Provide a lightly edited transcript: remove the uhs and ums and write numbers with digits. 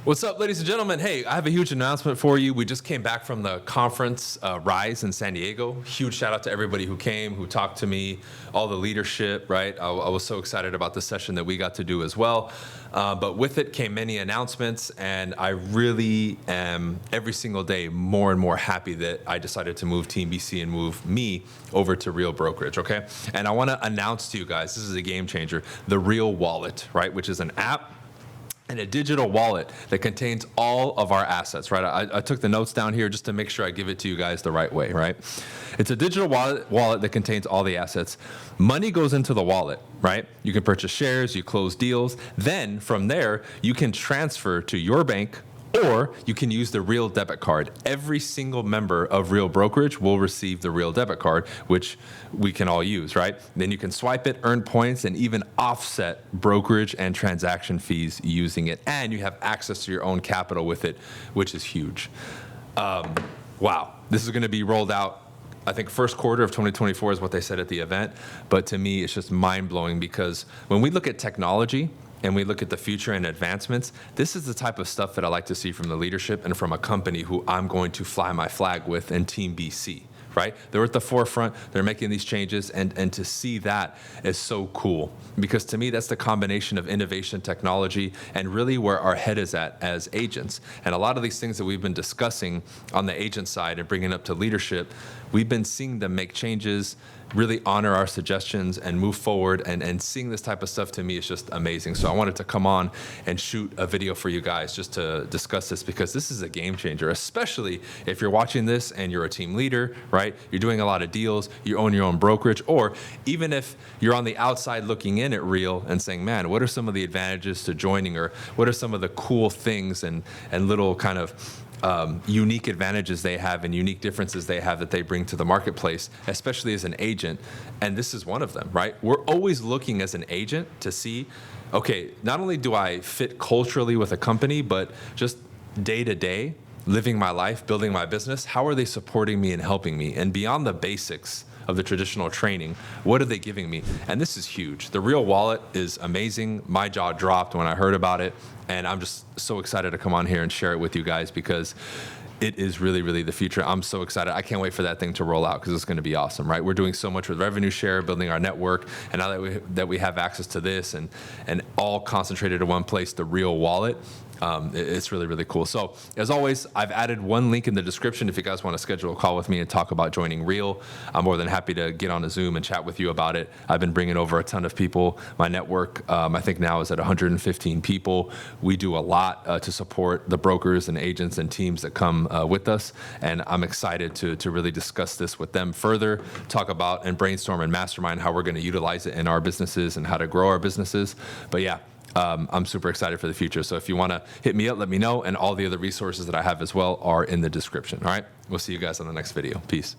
What's up, ladies and gentlemen? Hey, I have a huge announcement for you. We just came back from the conference, Rise in San Diego. Huge shout out to everybody who came, who talked to me, all the leadership, right? I was so excited about the session that we got to do as well. But with it came many announcements, and I really am every single day more and more happy that I decided to move Team BC and move me over to Real Brokerage, okay? And I wanna announce to you guys, this is a game changer, the Real Wallet, right? Which is an app and a digital wallet that contains all of our assets, right? I took the notes down here just to make sure I give it to you guys the right way, right? It's a digital wallet that contains all the assets. Money goes into the wallet, right? You can purchase shares, you close deals. Then from there, you can transfer to your bank, or you can use the Real debit card. Every single member of Real Brokerage will receive the Real debit card, which we can all use, right? Then you can swipe it, earn points, and even offset brokerage and transaction fees using it. And you have access to your own capital with it, which is huge. Wow, this is gonna be rolled out, I think first quarter of 2024 is what they said at the event. But to me, it's just mind-blowing because when we look at technology, and we look at the future and advancements, this is the type of stuff that I like to see from the leadership and from a company who I'm going to fly my flag with in Team BC, right? They're at the forefront, they're making these changes, and to see that is so cool. Because to me, that's the combination of innovation, technology, and really where our head is at as agents. And a lot of these things that we've been discussing on the agent side and bringing up to leadership, we've been seeing them make changes, really honor our suggestions and move forward, and seeing this type of stuff to me is just amazing. So I wanted to come on and shoot a video for you guys just to discuss this because this is a game changer, especially if you're watching this and you're a team leader, right? You're doing a lot of deals, you own your own brokerage, or even if you're on the outside looking in at Real and saying, man, what are some of the advantages to joining, or what are some of the cool things and little kind of unique advantages they have and unique differences they have that they bring to the marketplace, especially as an agent. And this is one of them, right? We're always looking as an agent to see, okay, not only do I fit culturally with a company, but just day to day, living my life, building my business, how are they supporting me and helping me? And beyond the basics of the traditional training, what are they giving me? And this is huge. The Real Wallet is amazing. My jaw dropped when I heard about it. And I'm just so excited to come on here and share it with you guys because it is really, really the future. I'm so excited. I can't wait for that thing to roll out because it's going to be awesome, right? We're doing so much with revenue share, building our network, and now that we have access to this and all concentrated in one place, the Real Wallet, it's really, really cool. So as always, I've added one link in the description if you guys want to schedule a call with me and talk about joining Real. I'm more than happy to get on a Zoom and chat with you about it. I've been bringing over a ton of people. My network, I think now is at 115 people. We do a lot to support the brokers and agents and teams that come with us. And I'm excited to really discuss this with them further, talk about and brainstorm and mastermind how we're going to utilize it in our businesses and how to grow our businesses. But yeah, I'm super excited for the future. So if you want to hit me up, let me know. And all the other resources that I have as well are in the description. All right. We'll see you guys on the next video. Peace.